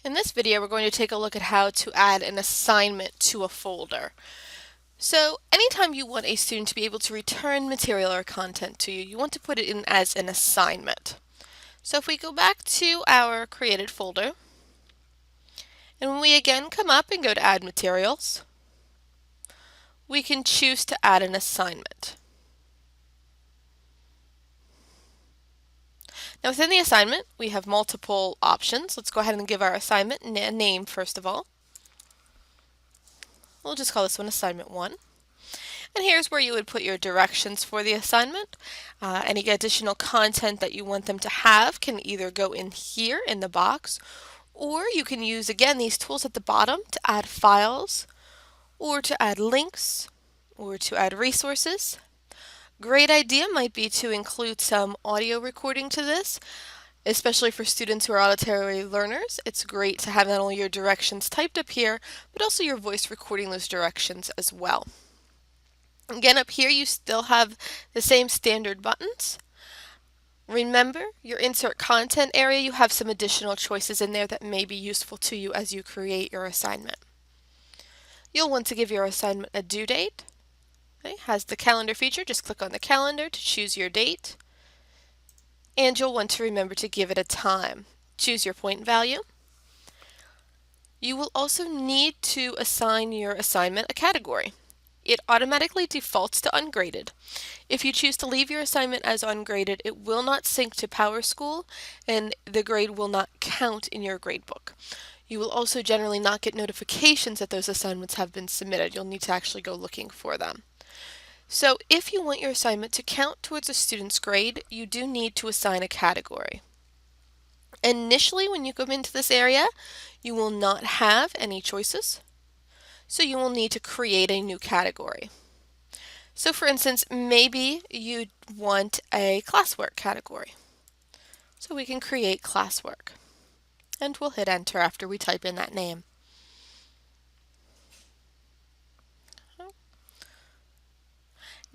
In this video, we're going to take a look at how to add an assignment to a folder. So anytime you want a student to be able to return material or content to you, you want to put it in as an assignment. So if we go back to our created folder, and when we again come up and go to add materials, we can choose to add an assignment. Now within the assignment, we have multiple options. Let's go ahead and give our assignment a name first of all. We'll just call this one assignment 1. And here's where you would put your directions for the assignment. Any additional content that you want them to have can either go in here in the box, or you can use again these tools at the bottom to add files, or to add links, or to add resources. Great idea might be to include some audio recording to this, especially for students who are auditory learners. It's great to have not only your directions typed up here, but also your voice recording those directions as well. Again, up here you still have the same standard buttons. Remember, your insert content area, you have some additional choices in there that may be useful to you as you create your assignment. You'll want to give your assignment a due date. Okay, has the calendar feature, just click on the calendar to choose your date. And you'll want to remember to give it a time. Choose your point value. You will also need to assign your assignment a category. It automatically defaults to ungraded. If you choose to leave your assignment as ungraded, it will not sync to PowerSchool and the grade will not count in your gradebook. You will also generally not get notifications that those assignments have been submitted. You'll need to actually go looking for them. So if you want your assignment to count towards a student's grade, you do need to assign a category. Initially, when you come into this area, you will not have any choices. So you will need to create a new category. So for instance, maybe you want a classwork category. So we can create classwork. And we'll hit enter after we type in that name.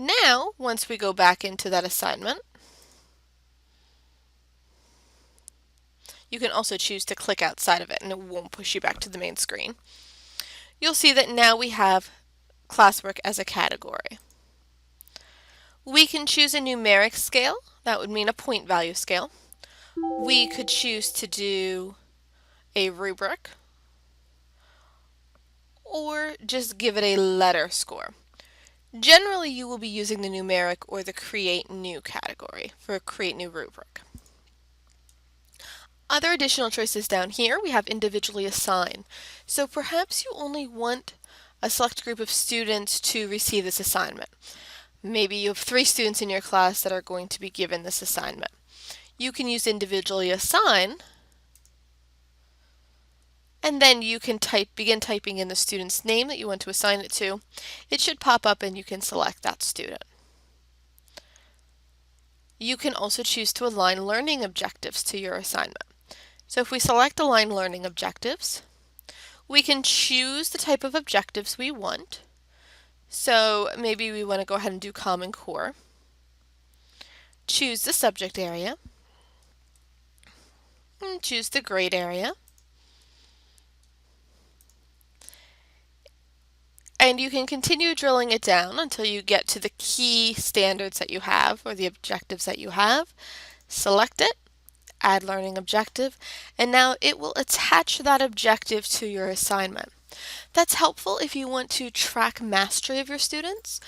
Now, once we go back into that assignment, you can also choose to click outside of it and it won't push you back to the main screen. You'll see that now we have classwork as a category. We can choose a numeric scale. That would mean a point value scale. We could choose to do a rubric or just give it a letter score. Generally, you will be using the numeric or the create new category for create new rubric. Other additional choices down here, we have individually assign. So perhaps you only want a select group of students to receive this assignment. Maybe you have 3 students in your class that are going to be given this assignment. You can use individually assign, and then you can begin typing in the student's name that you want to assign it to. It should pop up and you can select that student. You can also choose to align learning objectives to your assignment. So if we select align learning objectives, we can choose the type of objectives we want. So maybe we want to go ahead and do Common Core. Choose the subject area. And choose the grade area. And you can continue drilling it down until you get to the key standards that you have or the objectives that you have. Select it, add learning objective, and now it will attach that objective to your assignment. That's helpful if you want to track mastery of your students.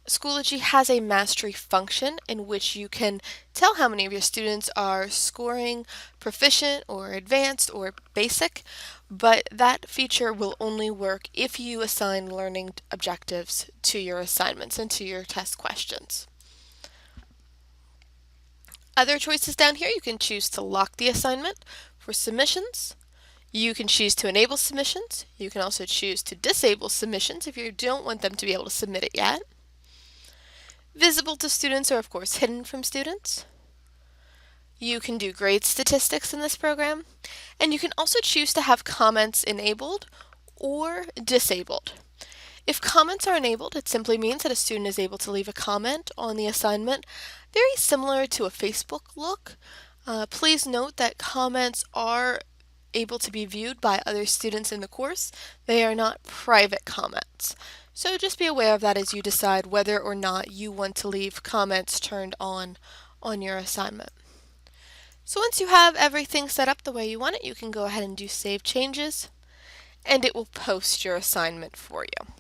Schoology has a mastery function in which you can tell how many of your students are scoring proficient or advanced or basic, but that feature will only work if you assign learning objectives to your assignments and to your test questions. Other choices down here, you can choose to lock the assignment for submissions. You can choose to enable submissions. You can also choose to disable submissions if you don't want them to be able to submit it yet. Visible to students are of course hidden from students. You can do grade statistics in this program, and you can also choose to have comments enabled or disabled. If comments are enabled, it simply means that a student is able to leave a comment on the assignment, very similar to a Facebook look. Please note that comments are able to be viewed by other students in the course. They are not private comments. So just be aware of that as you decide whether or not you want to leave comments turned on your assignment. So once you have everything set up the way you want it, you can go ahead and do Save Changes, and it will post your assignment for you.